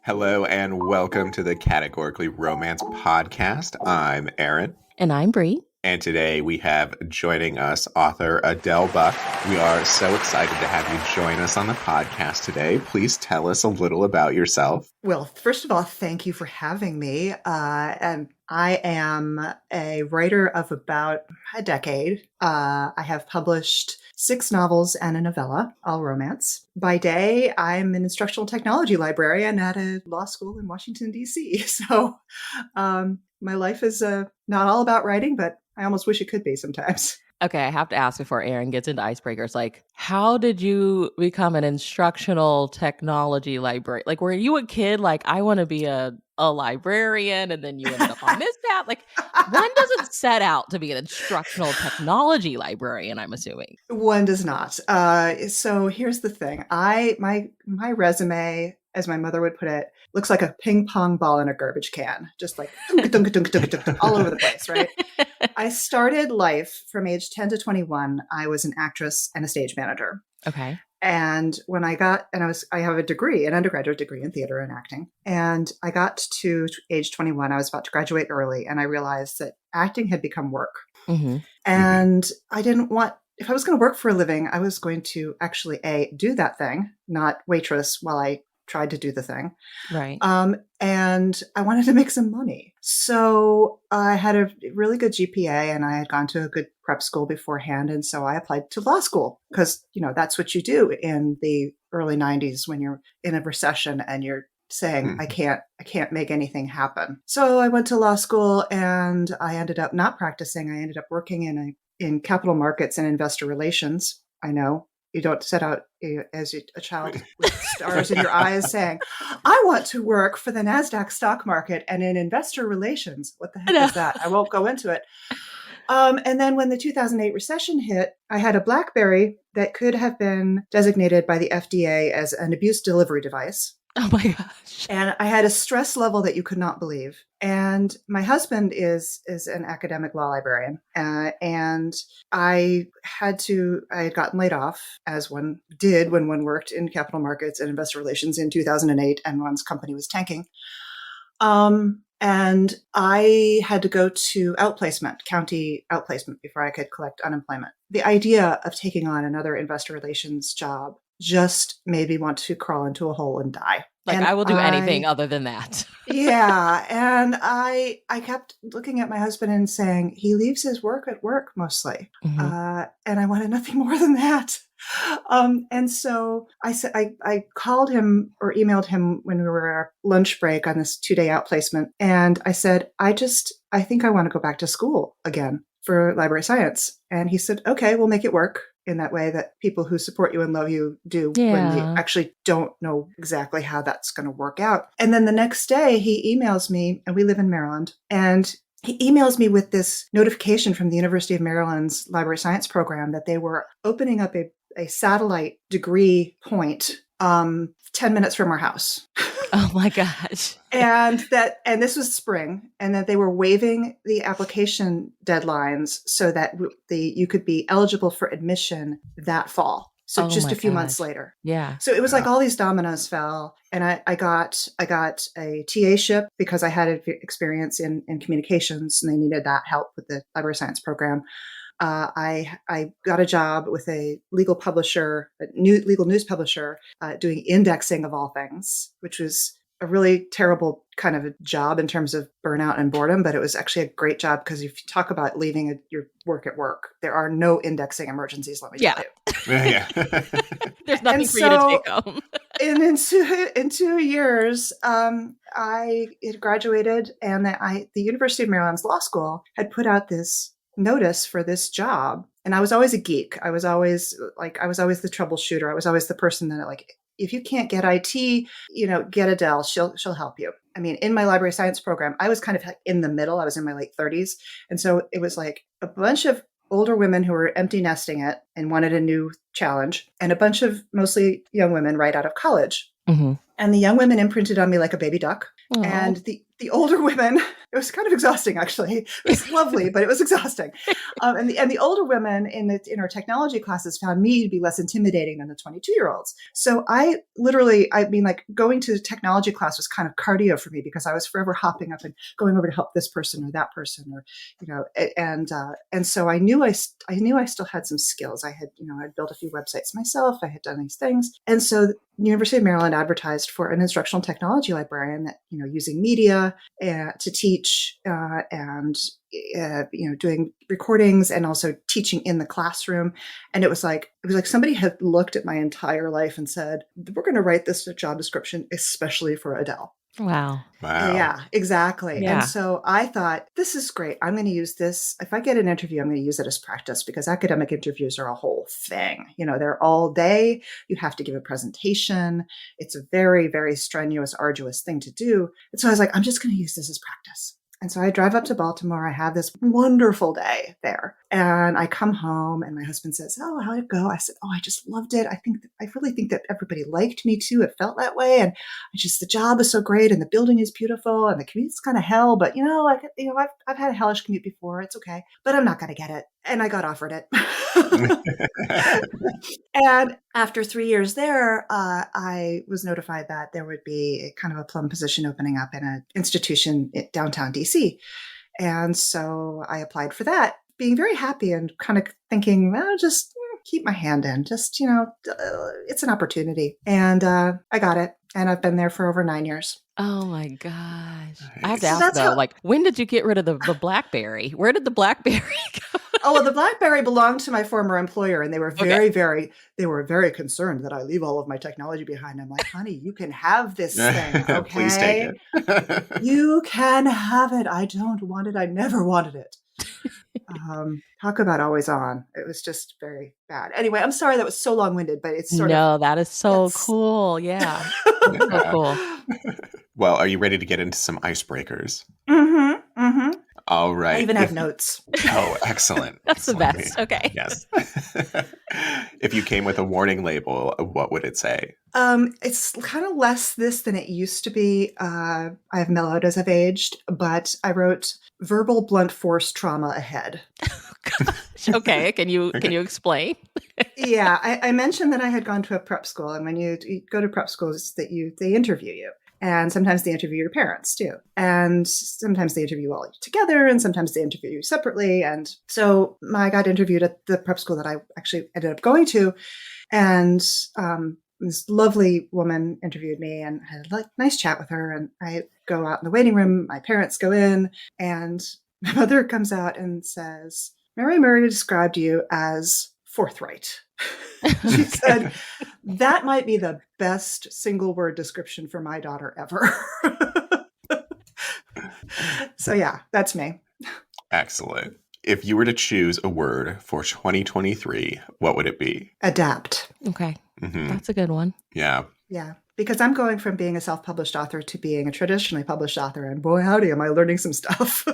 Hello and welcome to the Categorically Romance Podcast. I'm Aaron. And I'm Bree. And today we have joining us author Adele Buck. We are so excited to have you join us on the podcast today. Please tell us a little about yourself. Well, first of all, thank you for having me. And I am a writer of about a decade. I have published 6 novels and a novella, all romance. By day, I'm an instructional technology librarian at a law school in Washington, D.C. So my life is not all about writing, but I almost wish it could be sometimes. Okay, I have to ask before Aaron gets into icebreakers, like, how did you become an instructional technology librarian? Like, were you a kid, like, I want to be a librarian, and then you ended up on this path? Like, one doesn't set out to be an instructional technology librarian, I'm assuming. One does not. So here's the thing. My resume, as my mother would put it, looks like a ping pong ball in a garbage can, just like all over the place, right? I started life from age 10 to 21. I was an actress and a stage manager. Okay. And when I have a degree, an undergraduate degree in theater and acting. And I got to age 21. I was about to graduate early, and I realized that acting had become work. Mm-hmm. And I didn't want, if I was going to work for a living, I was going to actually do that thing, not waitress while I tried to do the thing. Right. And I wanted to make some money. So I had a really good GPA, and I had gone to a good prep school beforehand. And so I applied to law school because, that's what you do in the early 90s when you're in a recession and you're saying, I can't make anything happen. So I went to law school, and I ended up not practicing. I ended up working in capital markets and investor relations. I know. You don't set out as a child with stars in your eyes saying, I want to work for the NASDAQ stock market and in investor relations. What the heck is that? I won't go into it. And then when the 2008 recession hit, I had a BlackBerry that could have been designated by the FDA as an abuse delivery device. Oh my gosh. And I had a stress level that you could not believe. And my husband is an academic law librarian. And I had gotten laid off, as one did when one worked in capital markets and investor relations in 2008, and one's company was tanking. And I had to go to county outplacement before I could collect unemployment. The idea of taking on another investor relations job just made me want to crawl into a hole and die. Like, and I will do anything other than that. Yeah. And I kept looking at my husband and saying, he leaves his work at work mostly. Mm-hmm. And I wanted nothing more than that. And so I said, I called him or emailed him when we were at our lunch break on this 2-day outplacement. And I said, I think I want to go back to school again for library science. And he said, okay, we'll make it work in that way that people who support you and love you do when you actually don't know exactly how that's going to work out. And then the next day he emails me, and we live in Maryland, and he emails me with this notification from the University of Maryland's library science program that they were opening up a satellite degree point 10 minutes from our house. Oh my gosh. And this was spring, and that they were waiving the application deadlines so that you could be eligible for admission that fall. So just a few months later. Yeah. So it was like all these dominoes fell, and I got a TA-ship because I had experience in communications, and they needed that help with the library science program. I got a job with a legal legal news publisher, doing indexing of all things, which was a really terrible kind of a job in terms of burnout and boredom, but it was actually a great job because if you talk about leaving your work at work, there are no indexing emergencies, let me tell you. Yeah. There's nothing for you to take home. And in 2 years, I had graduated, and the University of Maryland's law school had put out this notice for this job. And I was always a geek. I was always the troubleshooter. I was always the person that, like, if you can't get IT, get Adele. She'll help you. I mean, in my library science program, I was kind of in the middle. I was in my late 30s. And so it was like a bunch of older women who were empty nesting it and wanted a new challenge, and a bunch of mostly young women right out of college. Mm-hmm. And the young women imprinted on me like a baby duck. Aww. And the older women It was kind of exhausting, actually. It was lovely, but it was exhausting. And the older women in our technology classes found me to be less intimidating than the 22-year-olds. So I mean, like going to the technology class was kind of cardio for me because I was forever hopping up and going over to help this person or that person, or and so I knew I still had some skills. I had I'd built a few websites myself. I had done these things, and so the University of Maryland advertised for an instructional technology librarian that using media to teach and doing recordings and also teaching in the classroom. And it was like somebody had looked at my entire life and said, we're going to write this job description especially for Adele. Wow. Yeah, exactly. Yeah. And so I thought, this is great. I'm going to use this. If I get an interview, I'm going to use it as practice, because academic interviews are a whole thing. They're all day. You have to give a presentation. It's a very, very strenuous, arduous thing to do. And so I was like, I'm just going to use this as practice. And so I drive up to Baltimore. I have this wonderful day there. And I come home and my husband says, oh, how'd it go? I said, oh, I just loved it. I really think that everybody liked me too. It felt that way. And the job is so great and the building is beautiful and the commute's kind of hell. But, I've had a hellish commute before. It's okay. But I'm not going to get it. And I got offered it. And after 3 years there, I was notified that there would be kind of a plum position opening up in an institution in downtown DC. And so I applied for that, being very happy and kind of thinking, well, just keep my hand in, just, it's an opportunity. And I got it. And I've been there for over 9 years. Oh my gosh. Nice. I have to ask though, when did you get rid of the BlackBerry? Where did the BlackBerry go? Oh, well, the BlackBerry belonged to my former employer, and they were very concerned that I leave all of my technology behind. I'm like, honey, you can have this thing, okay? Please take it. You can have it. I don't want it. I never wanted it. Talk about always on. It was just very bad. Anyway, I'm sorry that was so long-winded, but it's sort of... No, that is so cool. Yeah. So cool. Well, are you ready to get into some icebreakers? Mm-hmm. Mm-hmm. All right. I even have notes. Oh, excellent. That's the best. Okay. Yes. If you came with a warning label, what would it say? It's kind of less this than it used to be. I've mellowed as I've aged, but I wrote verbal blunt force trauma ahead. Gosh. Okay. Can you explain? Yeah. I mentioned that I had gone to a prep school, and when you go to prep schools, they interview you. And sometimes they interview your parents too. And sometimes they interview all together, and sometimes they interview you separately. And so I got interviewed at the prep school that I actually ended up going to. And this lovely woman interviewed me, and I had a nice chat with her. And I go out in the waiting room. My parents go in, and my mother comes out and says, Mary Murray described you as forthright. She said, that might be the best single word description for my daughter ever. So yeah, that's me. Excellent. If you were to choose a word for 2023, what would it be? Adapt. Okay. Mm-hmm. That's a good one. Yeah. Yeah. Because I'm going from being a self-published author to being a traditionally published author. And boy, howdy, am I learning some stuff.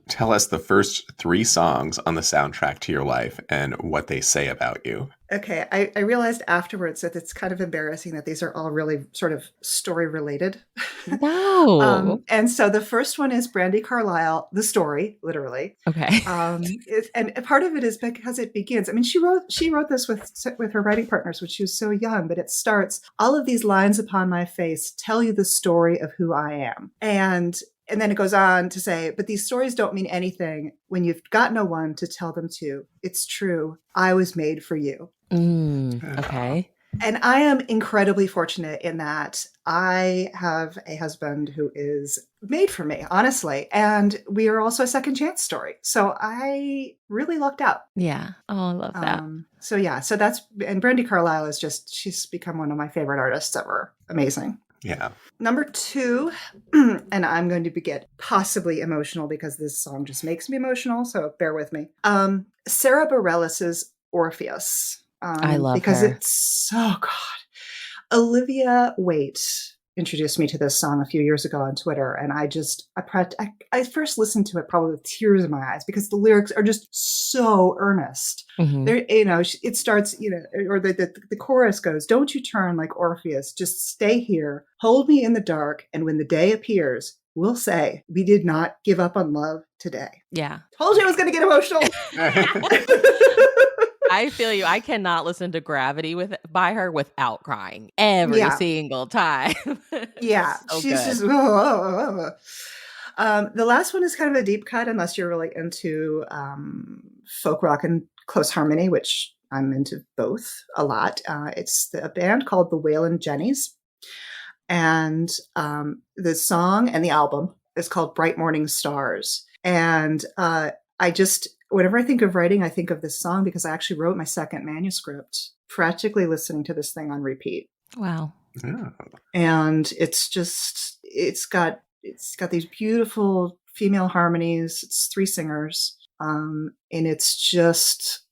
Tell us the first 3 songs on the soundtrack to your life and what they say about you. Okay. I realized afterwards that it's kind of embarrassing that these are all really sort of story related. No. And so the first one is Brandi Carlile, the story, literally. Okay. And part of it is because it begins. I mean, she wrote this with her writing partners when she was so young, but it starts, all of these lines upon my face tell you the story of who I am. And then it goes on to say, but these stories don't mean anything when you've got no one to tell them to. It's true. I was made for you. Okay. And I am incredibly fortunate in that I have a husband who is made for me, honestly. And we are also a second chance story. So I really lucked out. Yeah. Oh, I love that. So that's, and Brandi Carlile is she's become one of my favorite artists ever. Amazing. Yeah. Number 2, and I'm going to get possibly emotional because this song just makes me emotional, so bear with me. Sarah Bareilles' Orpheus. I love because her. it's so God. Olivia Waite introduced me to this song a few years ago on Twitter, and I first listened to it probably with tears in my eyes because the lyrics are just so earnest. Mm-hmm. It starts, or the chorus goes, "Don't you turn like Orpheus, just stay here, hold me in the dark, and when the day appears, will say we did not give up on love today. Yeah. Told you I was going to get emotional. I feel you. I cannot listen to Gravity by her without crying every single time. Yeah. So She's good. just, the last one is kind of a deep cut unless you're really into folk rock and close harmony, which I'm into both a lot. It's a band called the Waylon Jennies. And the song and the album is called Bright Morning Stars. And whenever I think of writing, I think of this song because I actually wrote my second manuscript practically listening to this thing on repeat. Wow. Yeah. And it's got these beautiful female harmonies. It's 3 singers. And it's just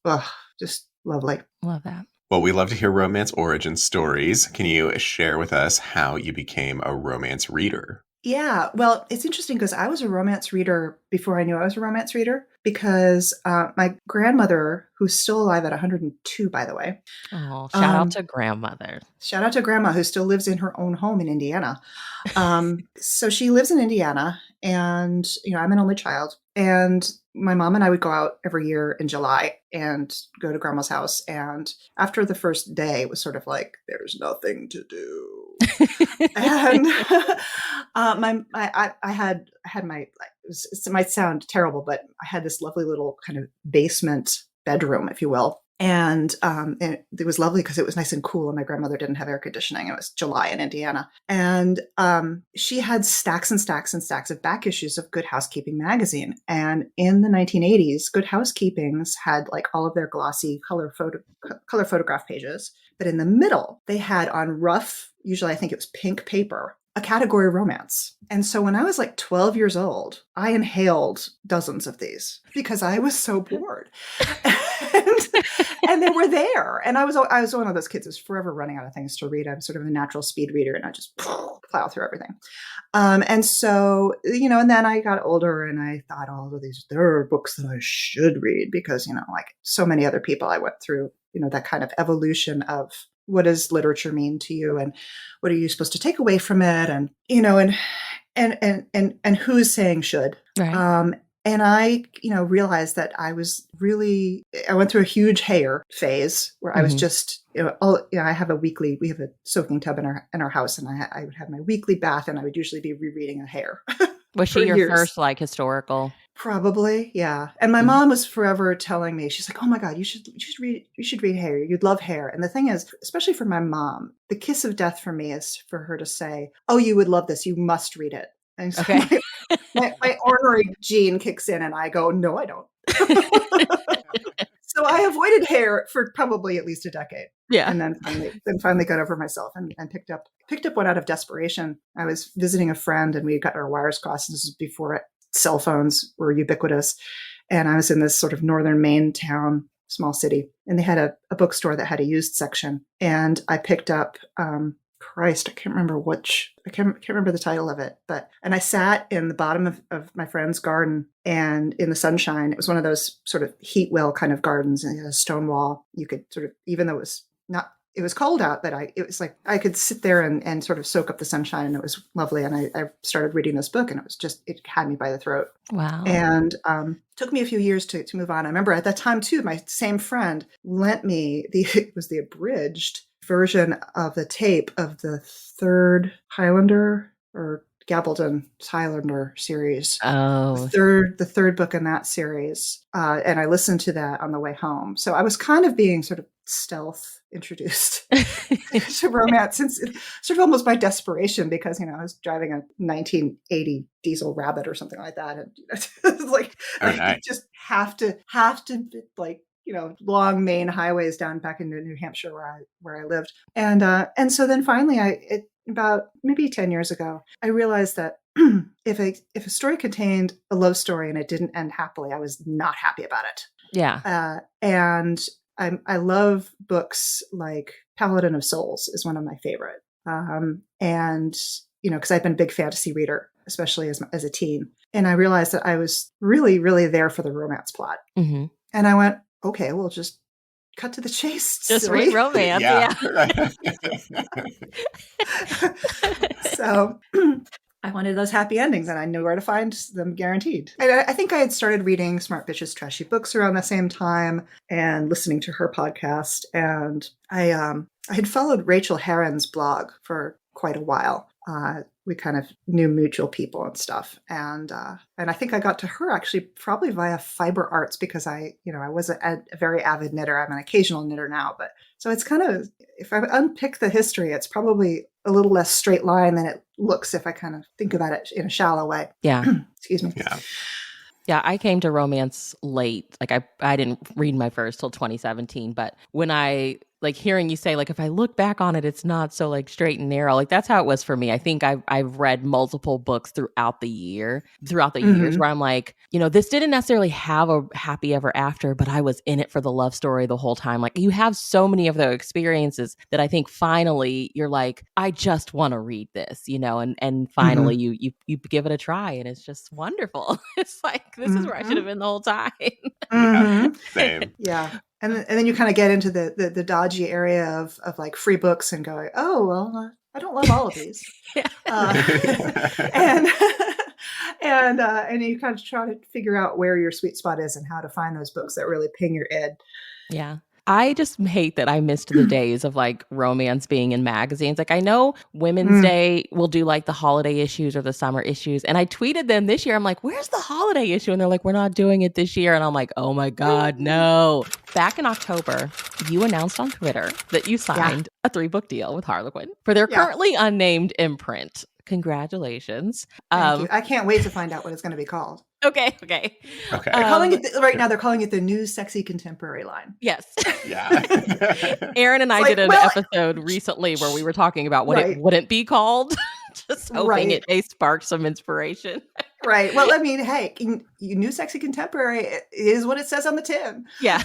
lovely. Love that. Well, we love to hear romance origin stories. Can you share with us how you became a romance reader? Yeah, well, it's interesting because I was a romance reader before I knew I was a romance reader because my grandmother, who's still alive at 102, by the way. Oh, shout out to grandmother. Shout out to grandma who still lives in her own home in Indiana. So she lives in Indiana and, I'm an only child. And my mom and I would go out every year in July and go to grandma's house. And after the first day, it was sort of like, there's nothing to do. And it might sound terrible, but I had this lovely little kind of basement bedroom, if you will. And it was lovely because it was nice and cool and my grandmother didn't have air conditioning. It was July in Indiana. And she had stacks and stacks and stacks of back issues of Good Housekeeping magazine. And in the 1980s, Good Housekeepings had like all of their glossy color photograph pages. But in the middle, they had on rough, usually I think it was pink paper, a category romance. And so when I was like 12 years old, I inhaled dozens of these because I was so bored. and they were there. And I was one of those kids who's forever running out of things to read. I'm sort of a natural speed reader and I just plow through everything. And so, and then I got older and I thought, there are books that I should read because, like so many other people, I went through, that kind of evolution of what does literature mean to you and what are you supposed to take away from it? And, and who is saying should, right. And I, realized that I went through a huge hair phase where I was just, we have a soaking tub in our house and I would have my weekly bath and I would usually be rereading a hair. Was she your first like historical? Probably. Yeah. And my mom was forever telling me, she's like, oh my God, you should read hair. You'd love hair. And the thing is, especially for my mom, the kiss of death for me is for her to say, oh, you would love this. You must read it. And so okay. my ornery gene kicks in and I go, no, I don't. So I avoided hair for probably at least a decade. Yeah. And then finally got over myself and picked up one out of desperation. I was visiting a friend and we got our wires crossed. This was before cell phones were ubiquitous. And I was in this sort of northern Maine town, small city, and they had a bookstore that had a used section. And I picked up, I can't remember the title of it, and I sat in the bottom of my friend's garden and in the sunshine. It was one of those sort of heat well kind of gardens and it had a stone wall. You could sort of, even though it was cold out, but it was like I could sit there and sort of soak up the sunshine and it was lovely. And I started reading this book and it had me by the throat. Wow. And took me a few years to move on. I remember at that time too, my same friend lent me it was the abridged version of the tape of the third Highlander or Gabaldon Highlander series. Oh, the third book in that series. And I listened to that on the way home. So I was kind of being sort of stealth introduced to romance, since sort of almost by desperation, because I was driving a 1980 diesel Rabbit or something like that, and it's like I just have to like long main highways down back into New Hampshire where I lived, and so then finally about maybe 10 years ago I realized that if a story contained a love story and it didn't end happily, I was not happy about it. Yeah. And I love books like Paladin of Souls is one of my favorite. And, because I've been a big fantasy reader, especially as a teen. And I realized that I was really, really there for the romance plot. Mm-hmm. And I went, okay, we'll just cut to the chase. Just read romance. Yeah. So I wanted those happy endings, and I knew where to find them guaranteed. And I think I had started reading Smart Bitches Trashy Books around the same time and listening to her podcast. And I had followed Rachel Herron's blog for quite a while. We kind of knew mutual people and stuff. And I think I got to her actually probably via Fiber Arts, because I was a very avid knitter. I'm an occasional knitter now, but so it's kind of, if I unpick the history, it's probably a little less straight line than it looks if I kind of think about it in a shallow way. Yeah. Excuse me. Yeah. Yeah, I came to romance late. Like I didn't read my first till 2017, but when I like hearing you say, like, if I look back on it, it's not so like straight and narrow. Like that's how it was for me. I think I've read multiple books throughout the years where I'm like, this didn't necessarily have a happy ever after, but I was in it for the love story the whole time. Like you have so many of those experiences that I think finally you're like, I just want to read this, and finally you give it a try, and it's just wonderful. It's like, this is where I should have been the whole time. Yeah. Same. Yeah. And then you kind of get into the dodgy area of like free books and going, oh, well, I don't love all of these. And and you kind of try to figure out where your sweet spot is and how to find those books that really ping your id. Yeah. I just hate that I missed the days of like romance being in magazines. Like I know Women's Day will do like the holiday issues or the summer issues. And I tweeted them this year. I'm like, where's the holiday issue? And they're like, we're not doing it this year. And I'm like, oh my God, no. Back in October, you announced on Twitter that you signed a 3-book deal with Harlequin for their currently unnamed imprint. Congratulations. Thank you. I can't wait to find out what it's going to be called. Okay. They're calling it right now. They're calling it the New Sexy Contemporary line. Yes. Yeah. Aaron and I did an episode recently where we were talking about what it wouldn't be called. Just hoping it may spark some inspiration. Right. Well, I mean, hey, New Sexy Contemporary is what it says on the tin. Yeah.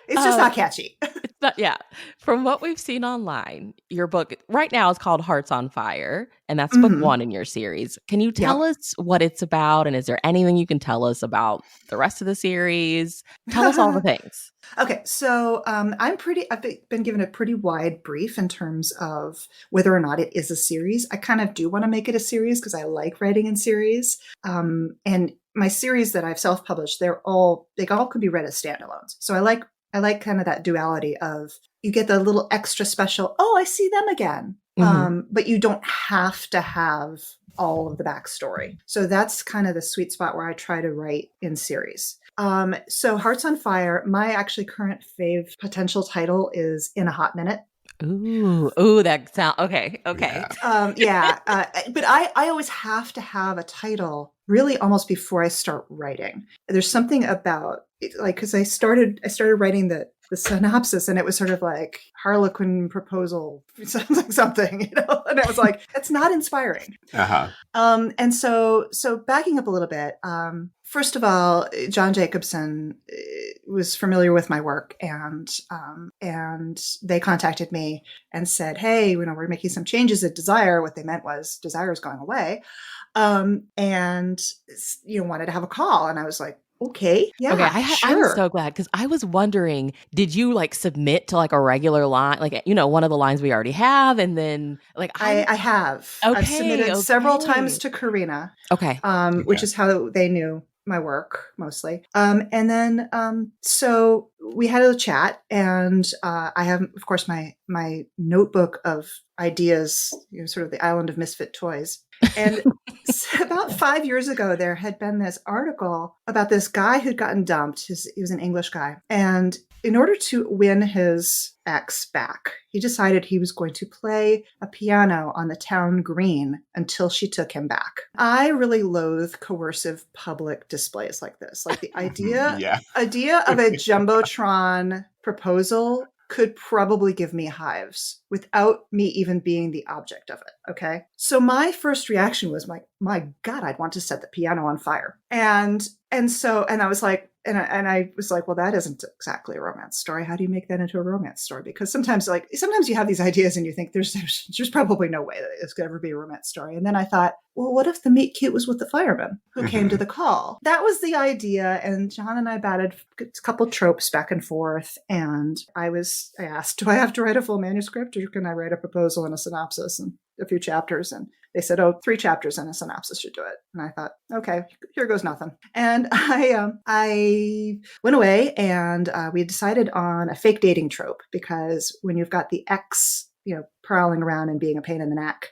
It's just not catchy. It's not, yeah. From what we've seen online, your book right now is called Hearts on Fire, and that's book 1 in your series. Can you tell us what it's about, and is there anything you can tell us about the rest of the series? Tell us all the things. Okay, so I've been given a pretty wide brief in terms of whether or not it is a series. I kind of do want to make it a series because I like writing in series. And my series that I've self-published, they all can be read as standalones. So I like kind of that duality of you get the little extra special, oh, I see them again. But you don't have to have all of the backstory. So that's kind of the sweet spot where I try to write in series. So Hearts on Fire, my actually current fave potential title is In a Hot Minute. Ooh, that sound okay. Yeah. But I always have to have a title really almost before I start writing. There's something about it, like, because I started writing the synopsis, and it was sort of like Harlequin proposal, something, and I was like, that's not inspiring. And so backing up a little bit, first of all, John Jacobson was familiar with my work, and they contacted me and said, hey, we're making some changes at Desire. What they meant was Desire is going away. And wanted to have a call. And I was like, okay. Yeah. Okay. Sure. I'm so glad, because I was wondering, did you like submit to like a regular line, like, one of the lines we already have? And then like, I have. Okay, I've submitted several times to Carina. Okay. Which is how they knew my work mostly. And then, so we had a chat, and I have, of course, my notebook of ideas, sort of the island of misfit toys. And about 5 years ago, there had been this article about this guy who'd gotten dumped. He was an English guy. And in order to win his ex back, he decided he was going to play a piano on the town green until she took him back. I really loathe coercive public displays like this. Like the idea of a Jumbotron proposal could probably give me hives without me even being the object of it. Okay. So my first reaction was my God, I'd want to set the piano on fire. And I was like, well, that isn't exactly a romance story. How do you make that into a romance story? Because sometimes you have these ideas and you think there's probably no way that this could ever be a romance story. And then I thought, well, what if the meet cute was with the fireman who came to the call? That was the idea. And John and I batted a couple tropes back and forth. And I asked, do I have to write a full manuscript, or can I write a proposal and a synopsis and a few chapters? And they said, oh, 3 chapters and a synopsis should do it. And I thought, okay, here goes nothing. And I went away and we decided on a fake dating trope, because when you've got the ex, prowling around and being a pain in the neck,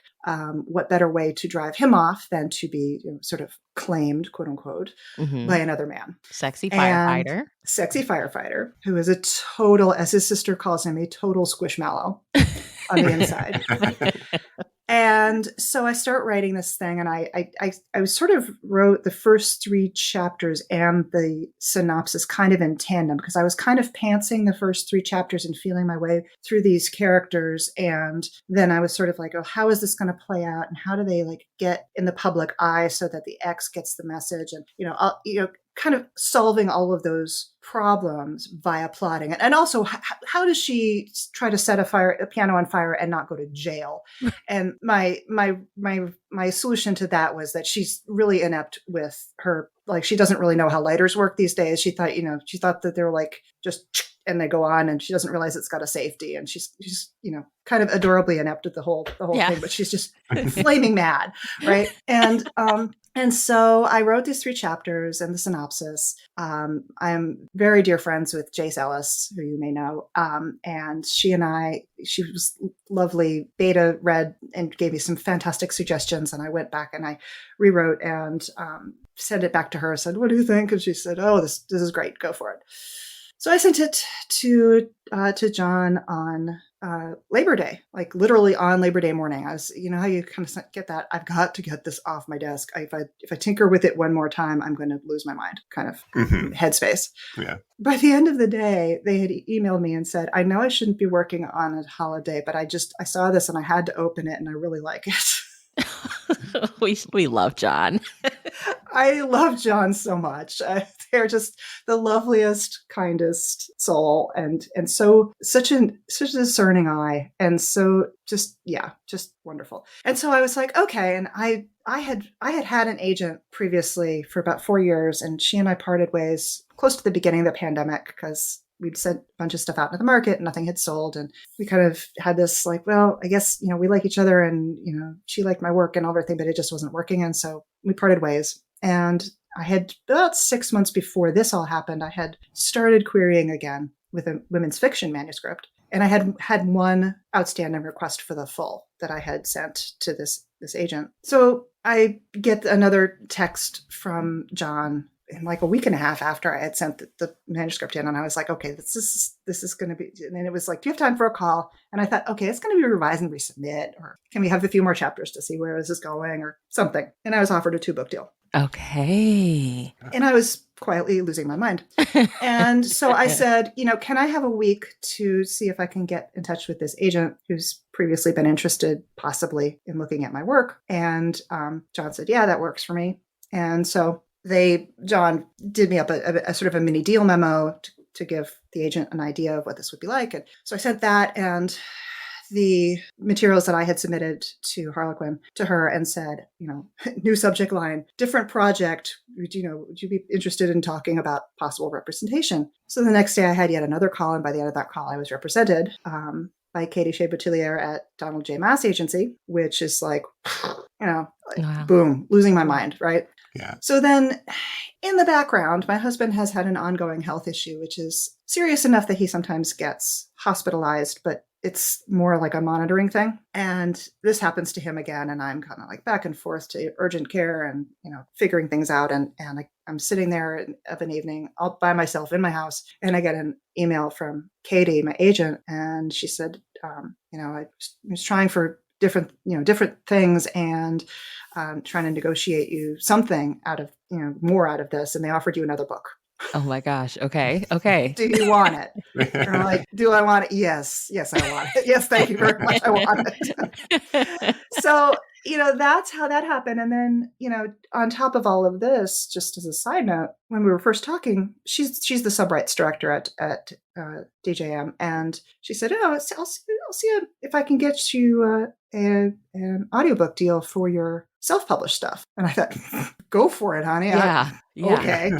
what better way to drive him off than to be sort of claimed, quote unquote, by another man. Sexy firefighter. Sexy firefighter who is a total, as his sister calls him, a total squishmallow on the inside. And so I start writing this thing, and I sort of wrote the first 3 chapters and the synopsis kind of in tandem, because I was kind of pantsing the first 3 chapters and feeling my way through these characters. And then I was sort of like, oh, how is this going to play out? And how do they like get in the public eye so that the ex gets the message? And, kind of solving all of those problems via plotting. And also, how does she try to set a piano on fire and not go to jail? And my solution to that was that she's really inept with her, like, she doesn't really know how lighters work these days. She thought that they're like just, and they go on, and she doesn't realize it's got a safety. And she's kind of adorably inept at the whole thing, but she's just flaming mad. Right. And so I wrote these 3 chapters and the synopsis. I'm very dear friends with Jace Ellis, who you may know. And she was lovely, beta read and gave me some fantastic suggestions. And I went back and I rewrote and sent it back to her. Said, what do you think? And she said, oh, this is great. Go for it. So I sent it to John on Labor Day, like literally on Labor Day morning. I was, how you kind of get that, I've got to get this off my desk. If I tinker with it one more time, I'm going to lose my mind kind of headspace. Yeah. By the end of the day, they had emailed me and said, I know I shouldn't be working on a holiday, but I saw this and I had to open it and I really like it. We love John. I love John so much. They're just the loveliest, kindest soul, and such a discerning eye, and so just wonderful. And so I was like, okay. And I had an agent previously for about 4 years, and she and I parted ways close to the beginning of the pandemic because we'd sent a bunch of stuff out into the market and nothing had sold. And we kind of had this like, well, I guess, we like each other, and, she liked my work and everything, but it just wasn't working. And so we parted ways. And I had about 6 months before this all happened, I had started querying again with a women's fiction manuscript. And I had one outstanding request for the full that I had sent to this agent. So I get another text from John in like a week and a half after I had sent the manuscript in. And I was like, okay, this is going to be, and then it was like, do you have time for a call? And I thought, okay, it's going to be revised and resubmit, or can we have a few more chapters to see where this is going or something? And I was offered a 2-book deal. Okay. And I was quietly losing my mind. And so I said, can I have a week to see if I can get in touch with this agent who's previously been interested possibly in looking at my work? And John said, yeah, that works for me. And so John did me up a sort of a mini deal memo to give the agent an idea of what this would be like. And so I sent that and the materials that I had submitted to Harlequin to her and said, new subject line, different project. Would you be interested in talking about possible representation? So the next day I had yet another call. And by the end of that call, I was represented by Katie Shea Boutillier at Donald J. Mass Agency, which is like, wow. Boom, losing my mind. Right. Yeah. So then in the background, my husband has had an ongoing health issue, which is serious enough that he sometimes gets hospitalized, but it's more like a monitoring thing. And this happens to him again. And I'm kind of like back and forth to urgent care and, figuring things out. And I'm sitting there of an evening all by myself in my house. And I get an email from Katie, my agent. And she said, I was trying for different things and trying to negotiate you something out of, more out of this. And they offered you another book. Oh my gosh. Okay. Okay. Do you want it? And I'm like, do I want it? Yes, I want it. Yes, thank you very much. I want it. So, that's how that happened. And then, on top of all of this, just as a side note, when we were first talking, she's the sub-rights director at DJM. And she said, oh, I'll see if I can get you an audiobook deal for your self-published stuff. And I thought, go for it, honey. Yeah. Okay.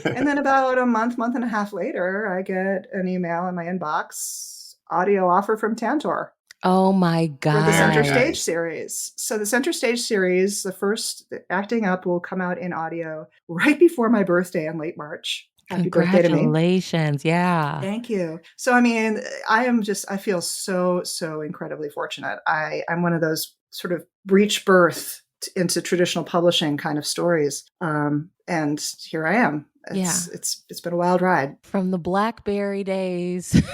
And then about a month and a half later, I get an email in my inbox, audio offer from Tantor. Oh my for the Center Very God. Stage nice. series. So the Center Stage series, the first Acting Up, will come out in audio right before my birthday in late March. Happy birthday to me. Congratulations. Yeah. Thank you. So, I mean, I feel so, so incredibly fortunate. I'm one of those sort of breech birth into traditional publishing kind of stories. And here I am. Yeah. It's been a wild ride. From the BlackBerry days to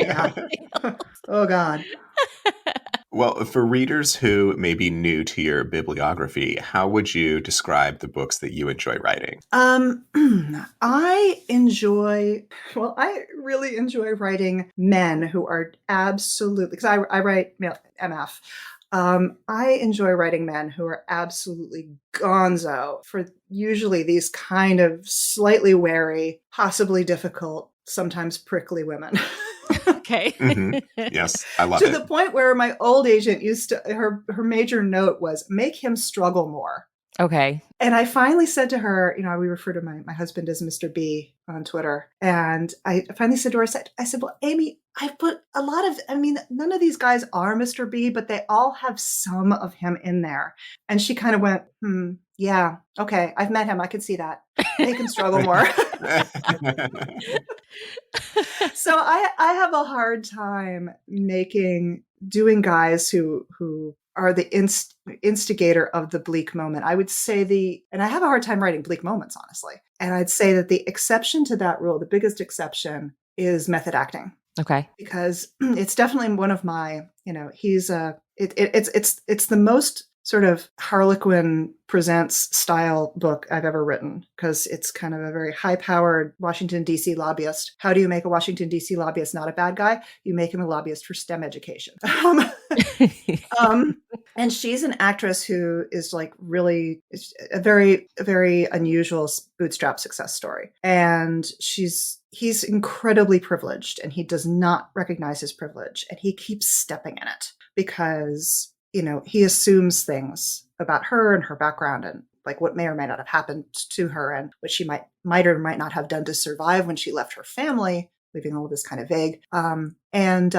Yeah. Oh God. Well, for readers who may be new to your bibliography, how would you describe the books that you enjoy writing? I really enjoy writing men who are absolutely, because I write MF. I enjoy writing men who are absolutely gonzo for usually these kind of slightly wary, possibly difficult, sometimes prickly women. Okay. Yes, I love To it. the point where my old agent her major note was make him struggle more. Okay. And I finally said to her, we refer to my husband as Mr. B on Twitter. And I finally said to her, I said, well, Amy, I've put none of these guys are Mr. B, but they all have some of him in there. And she kind of went, yeah, okay, I've met him. I could see that. Make him struggle more. So I have a hard time doing guys who are the instigator of the bleak moment. I would say and I have a hard time writing bleak moments, honestly. And I'd say that the exception to that rule, the biggest exception, is method acting. Okay. Because it's definitely one of my, it's the most sort of Harlequin presents style book I've ever written, because it's kind of a very high-powered Washington, D.C. lobbyist. How do you make a Washington, D.C. lobbyist not a bad guy? You make him a lobbyist for STEM education. And she's an actress who is like really a very, very unusual bootstrap success story. And he's incredibly privileged, and he does not recognize his privilege, and he keeps stepping in it because he assumes things about her and her background and like what may or may not have happened to her and what she might or might not have done to survive when she left her family, leaving all of this kind of vague. And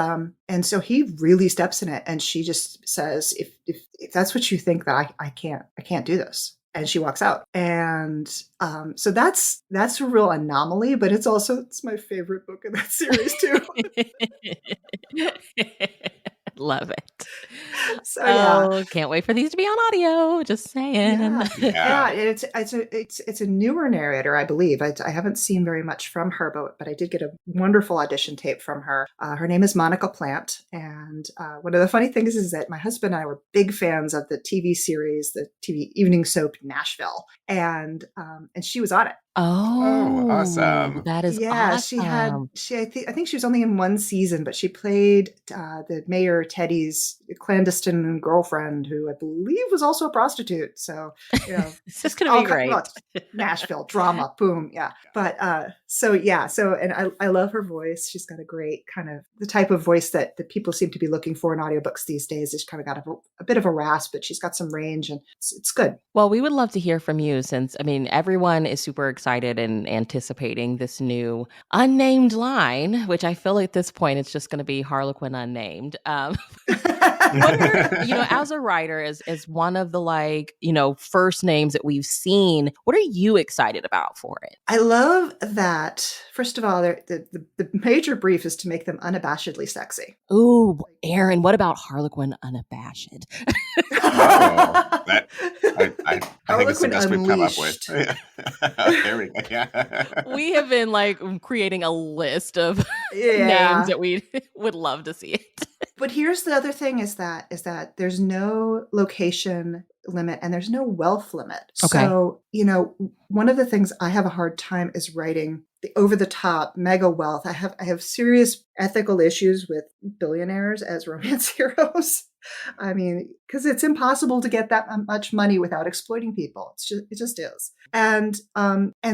so he really steps in it, and she just says, if that's what you think, that I can't do this. And she walks out. And so that's a real anomaly, but it's my favorite book in that series too. Love it. So yeah. Can't wait for these to be on audio. Just saying. Yeah. It's a newer narrator, I believe. I haven't seen very much from her, but I did get a wonderful audition tape from her. Her name is Monica Plant, and one of the funny things is that my husband and I were big fans of the TV series, the TV evening soap Nashville, and she was on it. Oh, awesome. that is awesome. I think she was only in one season, but she played the Mayor Teddy's clandestine girlfriend, who I believe was also a prostitute. So, this is going to be great. Nashville drama, boom. Yeah. But and I love her voice. She's got a great kind of the type of voice that people seem to be looking for in audiobooks these days. It's kind of got a bit of a rasp, but she's got some range, and it's good. Well, we would love to hear from you, since, everyone is super excited and anticipating this new unnamed line, which I feel at this point it's just going to be Harlequin Unnamed. As a writer, as one of the first names that we've seen, what are you excited about for it? I love that. First of all, the major brief is to make them unabashedly sexy. Ooh, Aaron, what about Harlequin Unabashed? I think it's the best we've come up with. There we go. Yeah. We have been creating a list of names that we would love to see it. But here's the other thing is that there's no location limit and there's no wealth limit. Okay. So, one of the things I have a hard time is writing the over the top mega wealth. I have serious ethical issues with billionaires as romance heroes. Because it's impossible to get that much money without exploiting people. It just is. And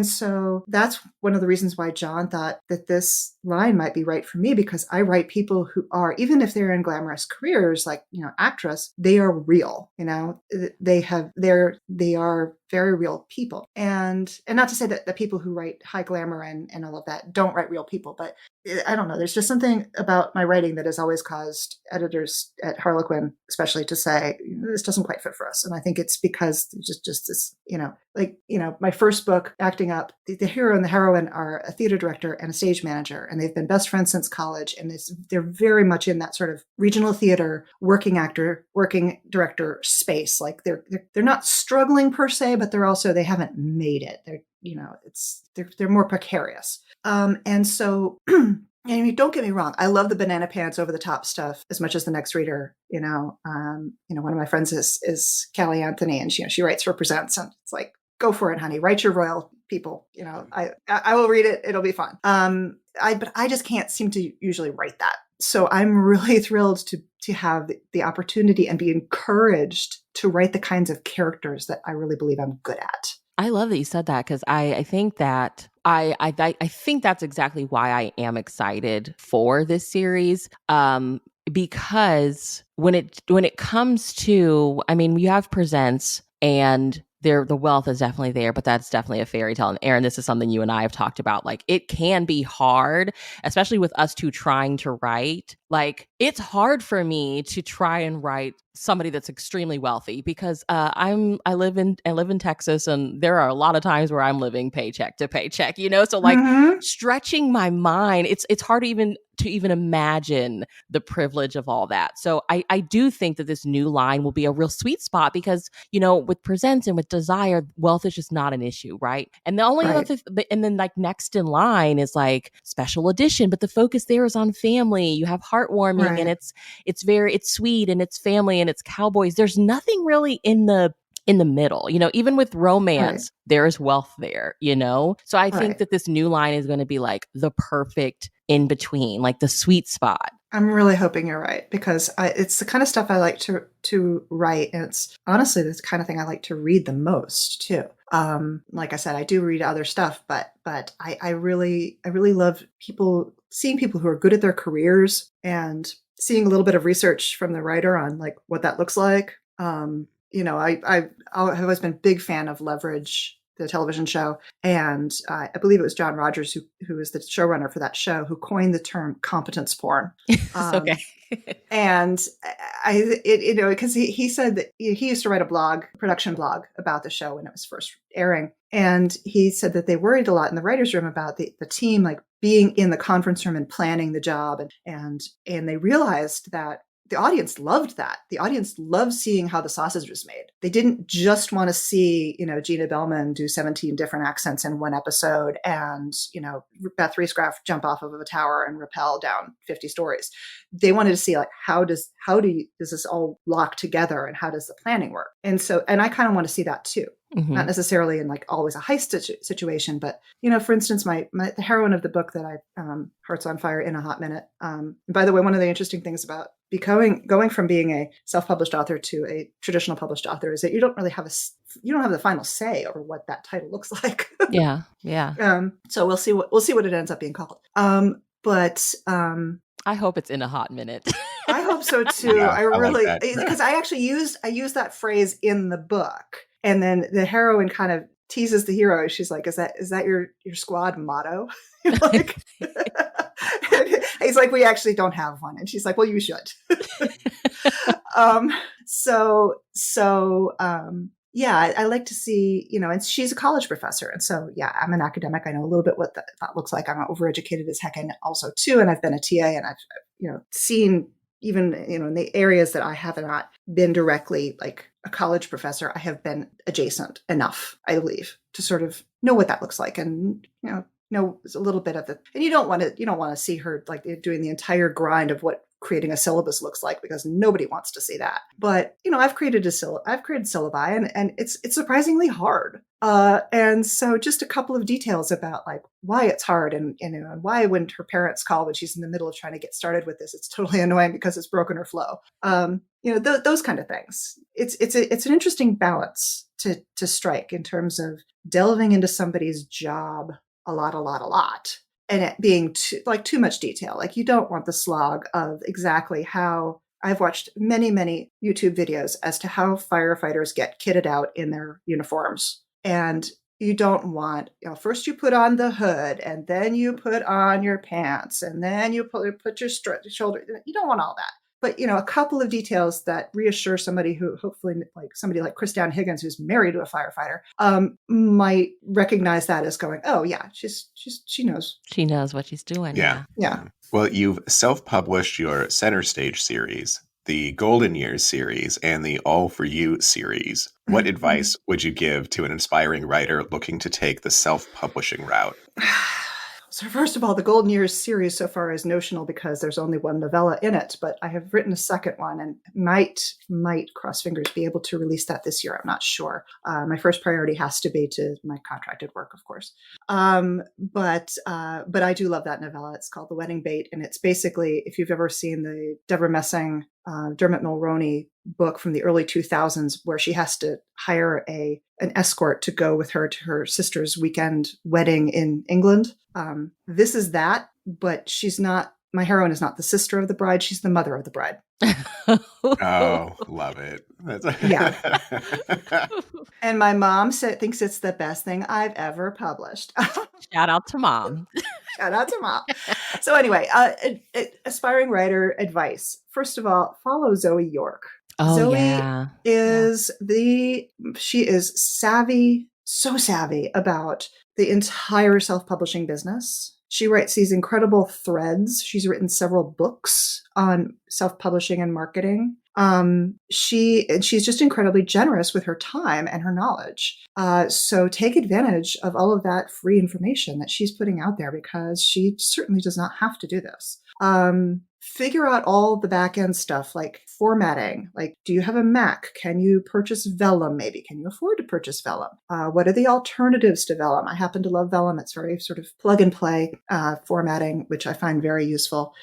so that's one of the reasons why John thought that this line might be right for me, because I write people who are, even if they're in glamorous careers, like, actress, they are real, they are very real people. And not to say that the people who write high glamour and all of that don't write real people, but I don't know. There's just something about my writing that has always caused editors at Harlequin, especially, to say, this doesn't quite fit for us. And I think it's because just this, my first book, Acting Up, the hero and the heroine are a theater director and a stage manager, and they've been best friends since college. And they're very much in that sort of regional theater, working actor, working director space. Like they're not struggling per se, but they haven't made it. They're more precarious. And so, and don't get me wrong, I love the banana pants over the top stuff as much as the next reader. One of my friends is Callie Anthony, and she writes for Presents, and it's like, go for it, honey. Write your royal people. I will read it. It'll be fun. But I just can't seem to usually write that. So I'm really thrilled to have the opportunity and be encouraged to write the kinds of characters that I really believe I'm good at. I love that you said that, because I think that I think that's exactly why I am excited for this series. Because when it comes to, I mean, you have Presents, and the wealth is definitely there, but that's definitely a fairy tale. And Erin, this is something you and I have talked about. Like, it can be hard, especially with us two trying to write. Like, it's hard for me to try and write somebody that's extremely wealthy, because I live in Texas, and there are a lot of times where I'm living paycheck to paycheck, so like stretching my mind, it's hard to even imagine the privilege of all that. So I do think that this new line will be a real sweet spot, because with Presents and with Desire, wealth is just not an issue, right? And the only other and then like next in line is like Special Edition, but the focus there is on family. You have Heartwarming, and it's sweet, and it's family, and it's cowboys. There's nothing really in the middle, even with romance, there is wealth there, So I think that this new line is going to be like the perfect in between, like the sweet spot. I'm really hoping you're right, because it's the kind of stuff I like to write. And it's honestly the kind of thing I like to read the most too. Like I said, I do read other stuff, but I really love seeing people who are good at their careers, and seeing a little bit of research from the writer on like what that looks like. I've always been a big fan of Leverage, the television show. And I believe it was John Rogers, who is the showrunner for that show, who coined the term competence porn. Okay. And because he said that he used to write a production blog about the show when it was first airing. And he said that they worried a lot in the writer's room about the team, like being in the conference room and planning the job. And they realized that the audience loved that. The audience loved seeing how the sausage was made. They didn't just want to see, Gina Bellman do 17 different accents in one episode, and, Beth Riesgraff jump off of a tower and rappel down 50 stories. They wanted to see like, does this all lock together, and how does the planning work? And I kind of want to see that too. Mm-hmm. Not necessarily in like always a heist situation, but for instance, the heroine of the book that I Hearts on Fire in a Hot Minute. By the way, one of the interesting things about going from being a self-published author to a traditional published author is that you don't really have the final say over what that title looks like. Yeah. So we'll see what it ends up being called. But I hope it's in a hot minute. I hope so too. Yeah, I really, like because I actually used that phrase in the book. And then the heroine kind of teases the hero. She's like, is that your squad motto? Like, he's like, we actually don't have one. And she's like, well, you should. Yeah, I like to see, and she's a college professor. And so, yeah, I'm an academic. I know a little bit what that looks like. I'm overeducated as heck, and also too. And I've been a TA, and I've, seen even, in the areas that I have not been directly like a college professor, I have been adjacent enough, I believe, to sort of know what that looks like, and, know a little bit of it. And you don't want to see her like doing the entire grind of what creating a syllabus looks like, because nobody wants to see that. But, I've created syllabi, and it's surprisingly hard. And so just a couple of details about like why it's hard, and why when her parents call when she's in the middle of trying to get started with this, it's totally annoying because it's broken her flow. Those kind of things. It's an interesting balance to strike in terms of delving into somebody's job a lot, and it being too much detail. Like, you don't want the slog of exactly how I've watched many, many YouTube videos as to how firefighters get kitted out in their uniforms. And you don't want, first you put on the hood and then you put on your pants and then you put your shoulder. You don't want all that. But, a couple of details that reassure somebody who hopefully, like somebody like Christiane Higgins, who's married to a firefighter, might recognize that as going, oh yeah, she knows. She knows what she's doing. Yeah. Well, you've self-published your Center Stage series, the Golden Years series, and the All For You series. What advice would you give to an aspiring writer looking to take the self-publishing route? So first of all, the Golden Years series so far is notional because there's only one novella in it, but I have written a second one and might, cross fingers, be able to release that this year. I'm not sure. My first priority has to be to my contracted work, of course. But I do love that novella. It's called The Wedding Bait, and it's basically, if you've ever seen the Deborah Messing, Dermot Mulroney book from the early 2000s, where she has to hire an escort to go with her to her sister's weekend wedding in England. This is that, but my heroine is not the sister of the bride. She's the mother of the bride. Oh, love it. Yeah. And my mom thinks it's the best thing I've ever published. Shout out to Mom. Shout out to Mom. So anyway, aspiring writer advice. First of all, follow Zoe York. Oh, Zoe she is savvy, so savvy about the entire self-publishing business. She writes these incredible threads. She's written several books on self-publishing and marketing. She's just incredibly generous with her time and her knowledge. So take advantage of all of that free information that she's putting out there, because she certainly does not have to do this. Figure out all the back end stuff like formatting. Like, do you have a Mac? Can you purchase Vellum? Maybe. Can you afford to purchase Vellum? What are the alternatives to Vellum? I happen to love Vellum. It's very sort of plug and play formatting, which I find very useful.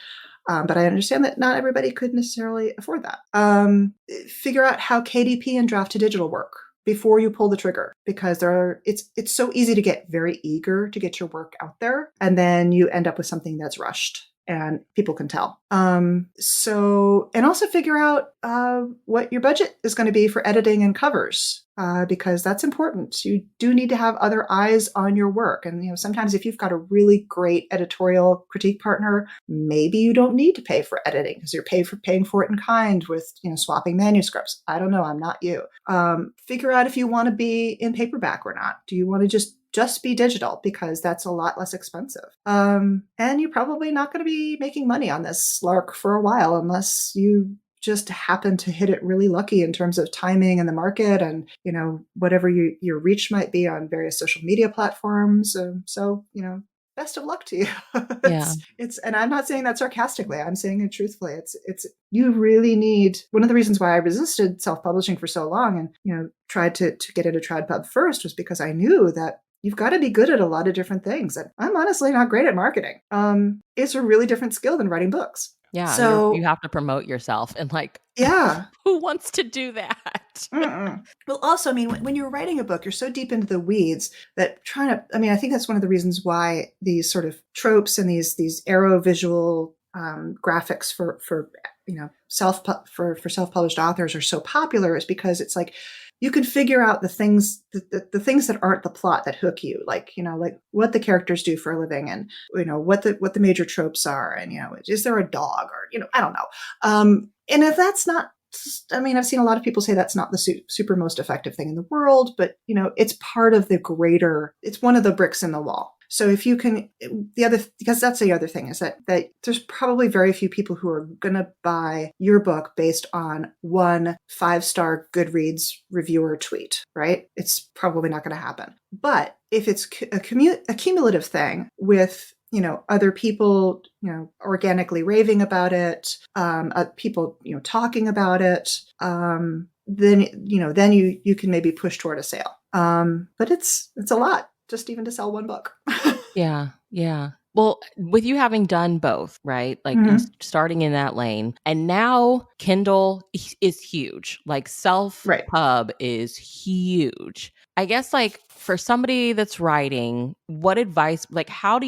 But I understand that not everybody could necessarily afford that. Figure out how KDP and draft to digital work before you pull the trigger, because it's so easy to get very eager to get your work out there, and then you end up with something that's rushed. And people can tell. And also figure out what your budget is going to be for editing and covers, because that's important. You do need to have other eyes on your work. And sometimes if you've got a really great editorial critique partner, maybe you don't need to pay for editing because you're paying for it in kind with swapping manuscripts. I don't know. I'm not you. Figure out if you want to be in paperback or not. Do you want to just be digital, because that's a lot less expensive. And you're probably not going to be making money on this lark for a while unless you just happen to hit it really lucky in terms of timing and the market and, whatever your reach might be on various social media platforms. Best of luck to you. And I'm not saying that sarcastically. I'm saying it truthfully. It's you really need, one of the reasons why I resisted self-publishing for so long and, tried to get into TradPub first was because I knew that you've got to be good at a lot of different things. And I'm honestly not great at marketing. It's a really different skill than writing books. Yeah. So you have to promote yourself, and yeah, who wants to do that? Well, also, when you're writing a book, you're so deep into the weeds that I think that's one of the reasons why these sort of tropes and these arrow visual graphics for self-published authors are so popular, is because it's like, you can figure out the things that aren't the plot that hook you, like what the characters do for a living, and what the major tropes are, and is there a dog, or I don't know. And if that's not, I've seen a lot of people say that's not the super most effective thing in the world, but it's part of the greater. It's one of the bricks in the wall. So if you can, because that's the other thing, is that there's probably very few people who are going to buy your book based on one 5-star Goodreads reviewer tweet, right? It's probably not going to happen. But if it's a cumulative thing with, other people, organically raving about it, people, talking about it, then you can maybe push toward a sale. But it's a lot, just even to sell one book. Yeah. Well, with you having done both, right? Starting in that lane, and now Kindle is huge. Self-pub is huge. I guess for somebody that's writing, what advice, how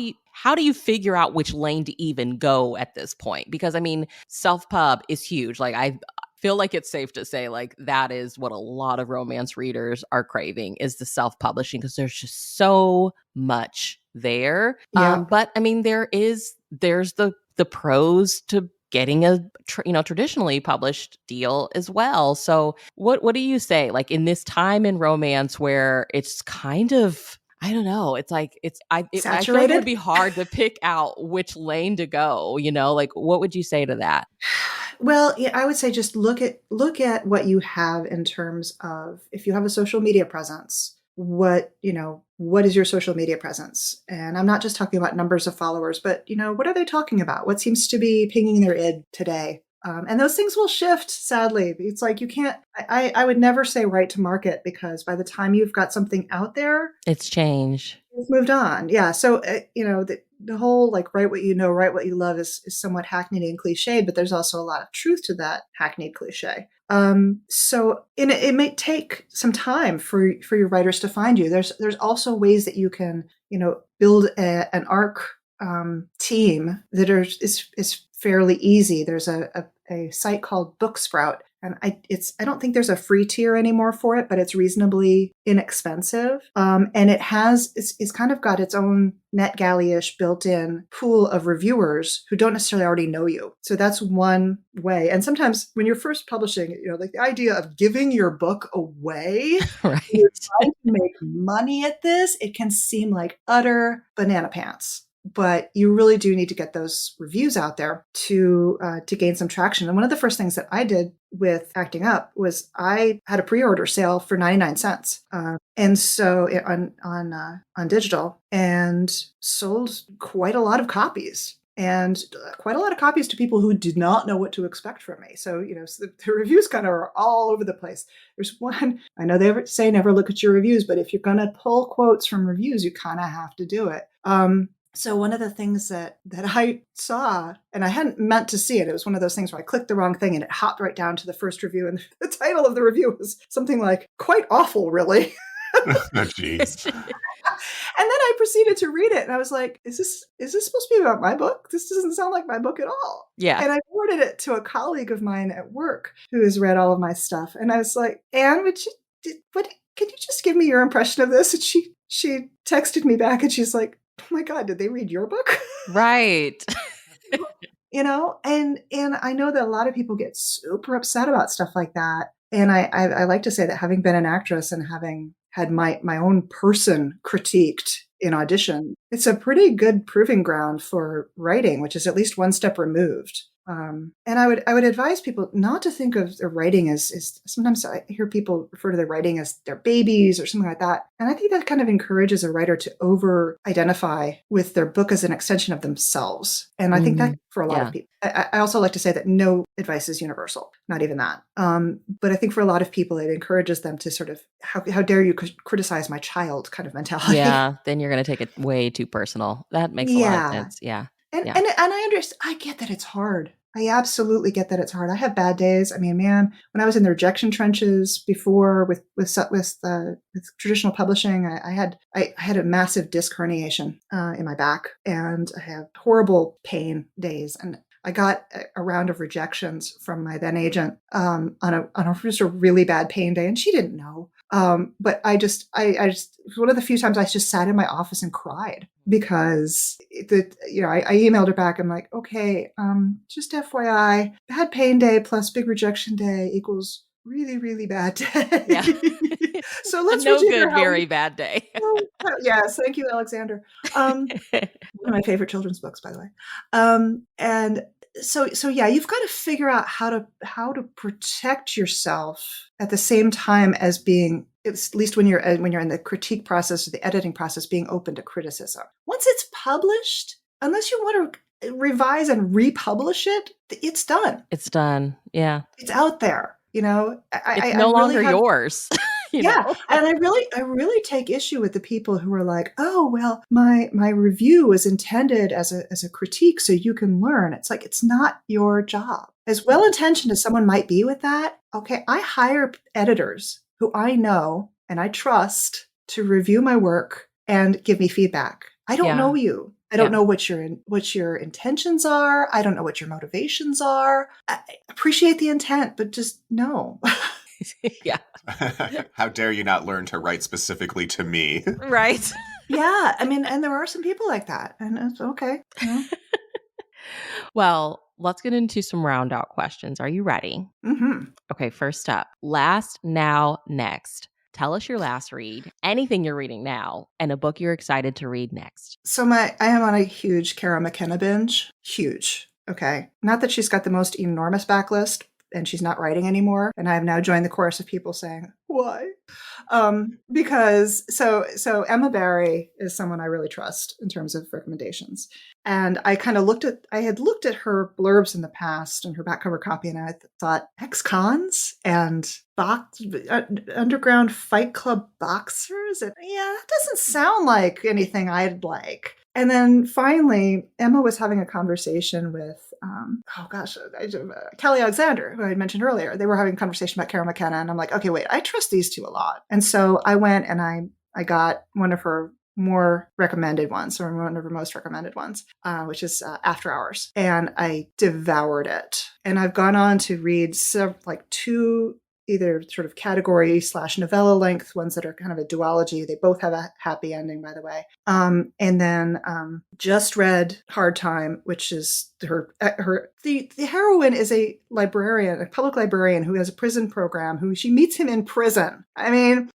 how do you figure out which lane to even go at this point? Because I mean, self-pub is huge. Like I feel like it's safe to say like that is what a lot of romance readers are craving is the self-publishing because there's just so much there. Yeah. But I mean, there's the pros to getting a traditionally published deal as well. So what do you say like in this time in romance where it's kind of I don't know. It's like I feel like it would Saturated. be hard to pick out which lane to go, like what would you say to that? Well, yeah, I would say just look at what you have in terms of if you have a social media presence, what is your social media presence? And I'm not just talking about numbers of followers, but what are they talking about? What seems to be pinging their id today? And those things will shift, sadly. It's like you can't, I would never say right to market because by the time you've got something out there, It's change. it's moved on. Yeah. So, the whole like write what you know, write what you love is somewhat hackneyed and cliched, but there's also a lot of truth to that hackneyed cliche. So it may take some time for your writers to find you. There's also ways that you can, build an ARC team that is fairly easy. There's a site called Booksprout, and I don't think there's a free tier anymore for it, but it's reasonably inexpensive. And it's kind of got its own NetGalley-ish built-in pool of reviewers who don't necessarily already know you. So that's one way. And sometimes when you're first publishing, like the idea of giving your book away, Right. you're trying to make money at this, it can seem like utter banana pants. But you really do need to get those reviews out there to gain some traction. And one of the first things that I did with Acting Up was I had a pre-order sale for 99 cents, and so on digital, and sold quite a lot of copies. And quite a lot of copies to people who did not know what to expect from me. So, so the reviews kind of are all over the place. There's one, I know they say never look at your reviews, but if you're going to pull quotes from reviews, you kind of have to do it. So one of the things that I saw, and I hadn't meant to see it, it was one of those things where I clicked the wrong thing and it hopped right down to the first review. And the title of the review was something like, quite awful, really. Oh, jeez. And then I proceeded to read it and I was like, is this supposed to be about my book? This doesn't sound like my book at all. Yeah. And I forwarded it to a colleague of mine at work who has read all of my stuff. And I was like, Anne, can you just give me your impression of this? And she texted me back and she's like, oh my God, did they read your book? Right. And I know that a lot of people get super upset about stuff like that. And I like to say that having been an actress and having had my own person critiqued in audition, it's a pretty good proving ground for writing, which is at least one step removed. And I would advise people not to think of their writing as sometimes I hear people refer to their writing as their babies or something like that. And I think that kind of encourages a writer to over identify with their book as an extension of themselves. And I think that for a lot of people, I also like to say that no advice is universal, not even that. But I think for a lot of people, it encourages them to sort of, how dare you criticize my child kind of mentality. Yeah. Then you're going to take it way too personal. That makes a lot of sense. Yeah. And Yeah. and I understand. I get that it's hard. I absolutely get that it's hard. I have bad days. I mean, man, when I was in the rejection trenches before with traditional publishing, I had a massive disc herniation in my back, and I had horrible pain days. And I got a round of rejections from my then agent on just a really bad pain day, and she didn't know. But I just it was one of the few times I just sat in my office and cried because I emailed her back. I'm like, okay, just FYI, bad pain day plus big rejection day equals really, really bad day. Yeah. So let's no good, very bad day. Yes, thank you, Alexander. One of my favorite children's books, by the way. And so yeah, you've got to figure out how to protect yourself at the same time as being, at least when you're in the critique process or the editing process, being open to criticism. Once it's published, unless you want to revise and republish it, it's done. It's done. Yeah. It's out there. It's no longer yours. Yeah. And I really take issue with the people who are like, oh, well, my review was intended as a critique so you can learn. It's like, it's not your job. As well-intentioned as someone might be with that, okay, I hire editors who I know and I trust to review my work and give me feedback. I don't know you. I don't know what your intentions are. I don't know what your motivations are. I appreciate the intent, but just no. Yeah. How dare you not learn to write specifically to me? Right. Yeah, I mean, and there are some people like that, and it's okay. Well, let's get into some round out questions. Are you ready? Mm-hmm. Okay, first up, last, now, next. Tell us your last read, anything you're reading now, and a book you're excited to read next. So I am on a huge Kara McKenna binge. Huge. Okay. Not that she's got the most enormous backlist and she's not writing anymore. And I have now joined the chorus of people saying, why? Because so Emma Barry is someone I really trust in terms of recommendations. And I kind of I had looked at her blurbs in the past and her back cover copy, and I thought ex-cons and underground fight club boxers. And yeah, that doesn't sound like anything I'd like. And then finally, Emma was having a conversation with, Kelly Alexander, who I mentioned earlier. They were having a conversation about Kara McKenna, and I'm like, okay, wait, I trust these two a lot. And so I went and I got one of her more recommended ones, or one of her most recommended ones, which is After Hours. And I devoured it. And I've gone on to read two either sort of category / novella length ones that are kind of a duology. They both have a happy ending, by the way. And then just read Hard Time, which is the heroine is a librarian, a public librarian who has a prison program, who she meets him in prison. I mean,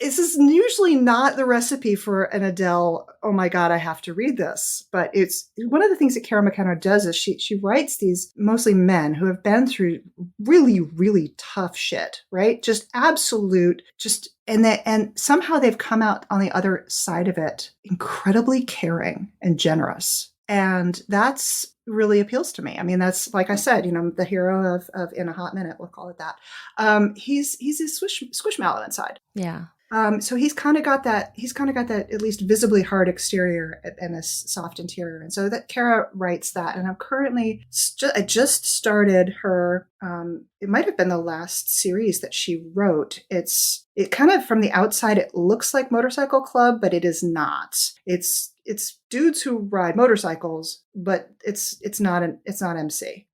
this is usually not the recipe for an Adele, oh my God, I have to read this. But it's one of the things that Kara McKenna does is she writes these mostly men who have been through really, really tough shit, right? Just absolute, and somehow they've come out on the other side of it incredibly caring and generous. And that's really appeals to me. I mean, that's, like I said, the hero of In a Hot Minute, we'll call it that. He's a squishmallow inside. Yeah. So he's kind of got that at least visibly hard exterior and a soft interior. And so that Kara writes that. And I'm currently, I just started her, it might have been the last series that she wrote. It kind of, from the outside, it looks like Motorcycle Club, but it is not. It's dudes who ride motorcycles, but it's not MC.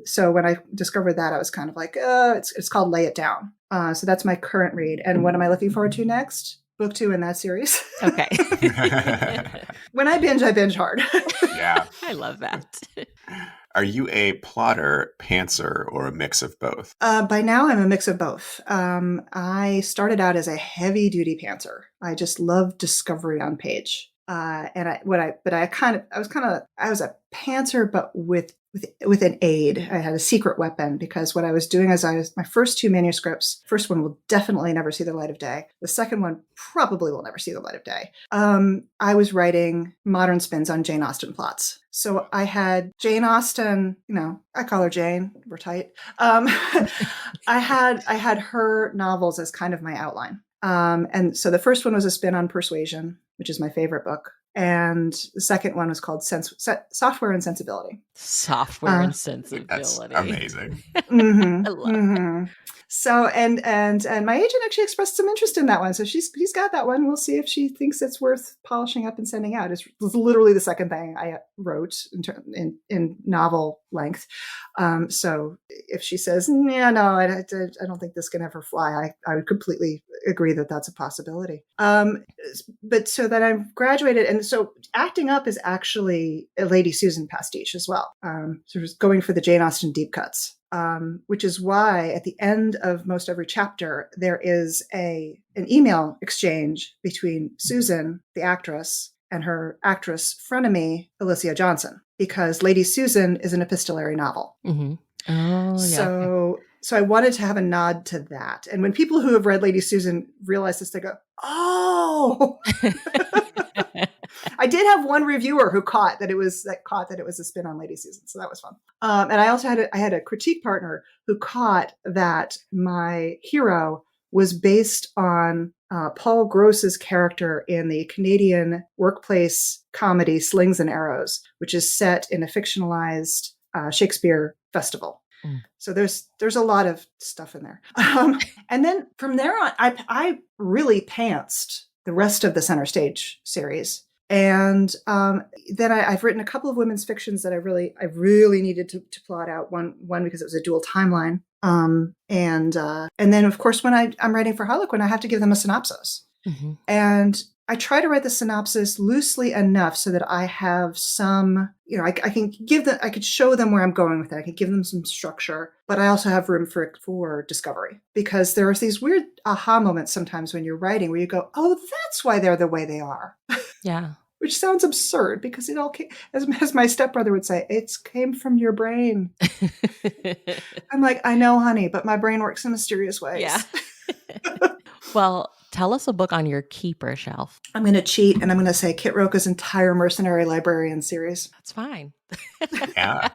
So when I discovered that, I was kind of like, it's called Lay It Down. So that's my current read. And what am I looking forward to next? Book 2 in that series. Okay. When I binge hard. Yeah. I love that. Are you a plotter, pantser, or a mix of both? By now, I'm a mix of both. I started out as a heavy-duty pantser. I just loved discovery on page. I was a pantser, but with an aid. I had a secret weapon, because what I was doing is my first 2 manuscripts, first one will definitely never see the light of day. The second one probably will never see the light of day. I was writing modern spins on Jane Austen plots. So I had Jane Austen, I call her Jane, we're tight. I had her novels as kind of my outline. And so the first one was a spin on Persuasion, which is my favorite book. And the second one was called Software and Sensibility. Software and Sensibility. That's amazing. Mm-hmm, I love mm-hmm. So and my agent actually expressed some interest in that one. So he's got that one. We'll see if she thinks it's worth polishing up and sending out. It was literally the second thing I wrote in novel length. So if she says, yeah, no, I don't think this can ever fly, I would completely agree that that's a possibility. But so that I've graduated, and so acting up is actually a Lady Susan pastiche as well. Sort of going for the Jane Austen deep cuts. Which is why at the end of most every chapter, there is an email exchange between Susan, the actress, and her actress frenemy, Alicia Johnson, because Lady Susan is an epistolary novel. Mm-hmm. Oh, yeah. So I wanted to have a nod to that. And when people who have read Lady Susan realize this, they go, oh! I did have one reviewer who caught that it was a spin on Lady Susan, so that was fun. And I also had a critique partner who caught that my hero was based on Paul Gross's character in the Canadian workplace comedy Slings and Arrows, which is set in a fictionalized Shakespeare festival. Mm. So there's a lot of stuff in there. And then from there on, I really pantsed the rest of the Center Stage series. And then I've written a couple of women's fictions that I really needed to plot out. One because it was a dual timeline. And then of course when I'm writing for Harlequin, I have to give them a synopsis. Mm-hmm. And I try to write the synopsis loosely enough so that I have some, I could show them where I'm going with it. I could give them some structure, but I also have room for discovery, because there are these weird aha moments sometimes when you're writing where you go, oh, that's why they're the way they are. Yeah. Which sounds absurd because it all came, as my stepbrother would say, it came from your brain. I'm like, I know, honey, but my brain works in mysterious ways. Yeah. Well, tell us a book on your keeper shelf. I'm going to cheat and I'm going to say Kit Roca's entire Mercenary Librarian series. That's fine. Yeah.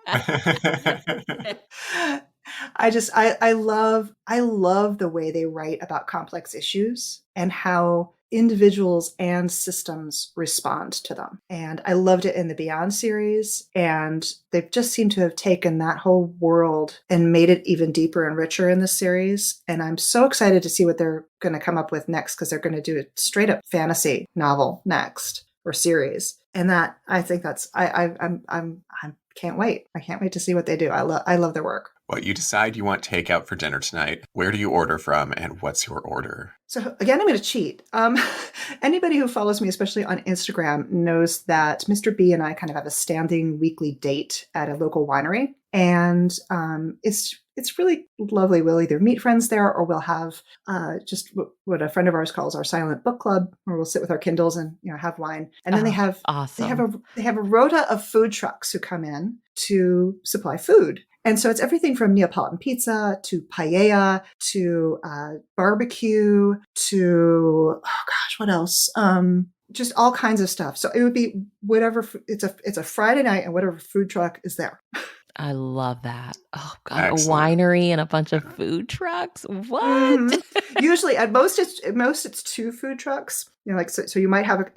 I love the way they write about complex issues and how individuals and systems respond to them. And I loved it in the Beyond series. And they've just seemed to have taken that whole world and made it even deeper and richer in this series. And I'm so excited to see what they're going to come up with next, because they're going to do a straight up fantasy novel next, or series. And that, I think that's, I can't wait. I can't wait to see what they do. I love their work. Well, you decide you want takeout for dinner tonight. Where do you order from, and what's your order? So again, I'm going to cheat. Anybody who follows me, especially on Instagram, knows that Mr. B and I kind of have a standing weekly date at a local winery. And it's really lovely. We'll either meet friends there, or we'll have just what a friend of ours calls our silent book club, where we'll sit with our Kindles and have wine. And then they have a rota of food trucks who come in to supply food. And so it's everything from Neapolitan pizza to paella to barbecue to, oh gosh, what else? Just all kinds of stuff. So it would be whatever. It's a Friday night, and whatever food truck is there. I love that. Oh God, Excellent. A winery and a bunch of food trucks. What? Mm-hmm. Usually, at most it's two food trucks. So you might have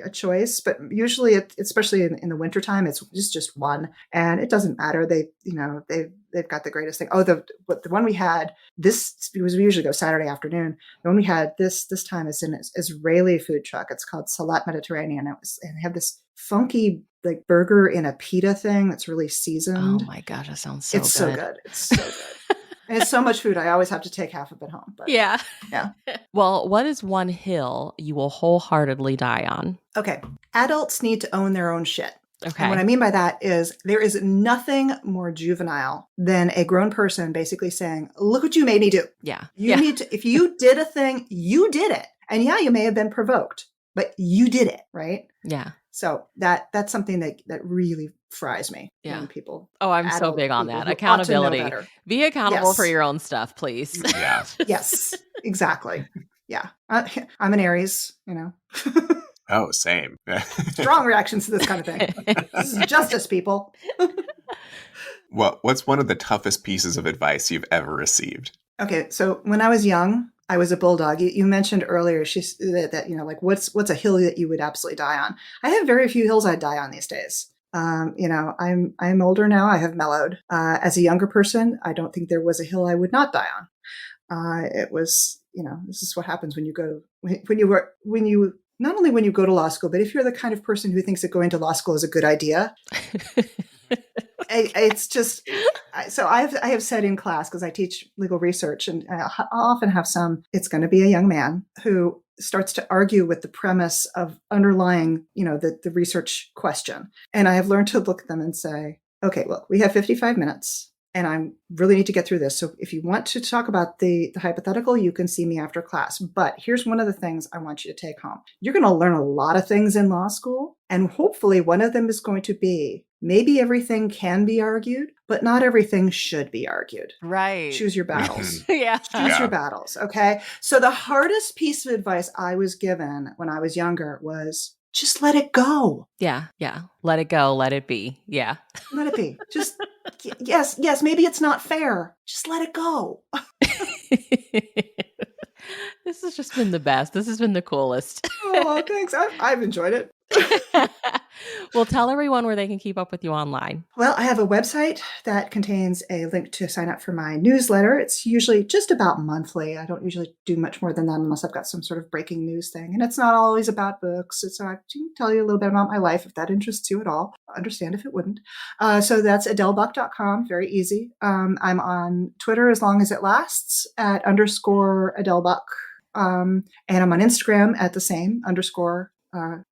a choice, but usually, especially in the wintertime, it's just one, and it doesn't matter. They've got the greatest thing. Oh, the one we had we usually go Saturday afternoon. The one we had this time is an Israeli food truck. It's called Salat Mediterranean. And they have this funky like burger in a pita thing that's really seasoned. Oh my gosh, that sounds so good. It's so good. It's so good. And it's so much food. I always have to take half of it home. But yeah. Yeah. Well, what is one hill you will wholeheartedly die on? Okay. Adults need to own their own shit. Okay. And what I mean by that is there is nothing more juvenile than a grown person basically saying, look what you made me do. Yeah. You need to, if you did a thing, you did it. And yeah, you may have been provoked, but you did it, right? Yeah. So that's something that really fries me. Yeah. When people. Oh, I'm so big on that. Accountability. Be accountable for your own stuff, please. Yeah. Yes, exactly. Yeah. I'm an Aries, Oh, same. Strong reactions to this kind of thing. This is justice, people. Well, what's one of the toughest pieces of advice you've ever received? Okay, so when I was young, I was a bulldog. You mentioned earlier that like what's a hill that you would absolutely die on? I have very few hills I'd die on these days. I'm older now. I have mellowed. As a younger person, I don't think there was a hill I would not die on. It was, this is what happens when you not only when you go to law school, but if you're the kind of person who thinks that going to law school is a good idea. It's just, so I have said in class, because I teach legal research, and I'll often have it's going to be a young man who starts to argue with the premise of underlying, the research question. And I have learned to look at them and say, okay, look, we have 55 minutes. And I really need to get through this. So if you want to talk about the hypothetical, you can see me after class. But here's one of the things I want you to take home. You're going to learn a lot of things in law school. And hopefully one of them is going to be, maybe everything can be argued, but not everything should be argued. Right. Choose your battles. Yeah. Choose your battles. Okay. So the hardest piece of advice I was given when I was younger was, just let it go. Yeah. Yeah. Let it go. Let it be. Yeah. Let it be. Just, yes, maybe it's not fair. Just let it go. This has just been the best. This has been the coolest. Oh, thanks. I've enjoyed it. Well, tell everyone where they can keep up with you online. Well, I have a website that contains a link to sign up for my newsletter. It's usually just about monthly. I don't usually do much more than that unless I've got some sort of breaking news thing. And it's not always about books. So I can tell you a little bit about my life if that interests you at all. I understand if it wouldn't. So that's adelebuck.com. Very easy. I'm on Twitter as long as it lasts at _AdeleBuck. And I'm on Instagram at the same _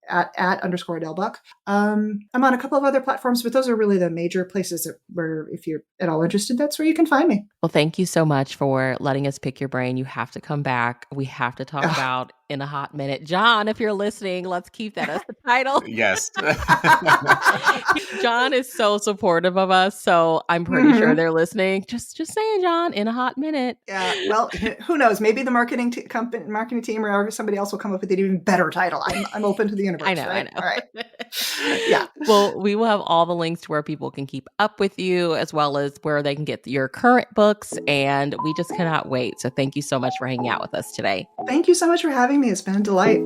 at _ Adele Buck. I'm on a couple of other platforms, but those are really the major places where, if you're at all interested, that's where you can find me. Well, thank you so much for letting us pick your brain. You have to come back. We have to talk about In a Hot Minute. John, if you're listening, let's keep that as the title. Yes. John is so supportive of us, so I'm pretty sure they're listening. Just saying, John, In a Hot Minute. Yeah, well, who knows? Maybe the marketing team or somebody else will come up with an even better title. I'm open to the universe. I know. All right. Yeah. Well, we will have all the links to where people can keep up with you, as well as where they can get your current books. And we just cannot wait. So thank you so much for hanging out with us today. Thank you so much for having me. It's been a delight.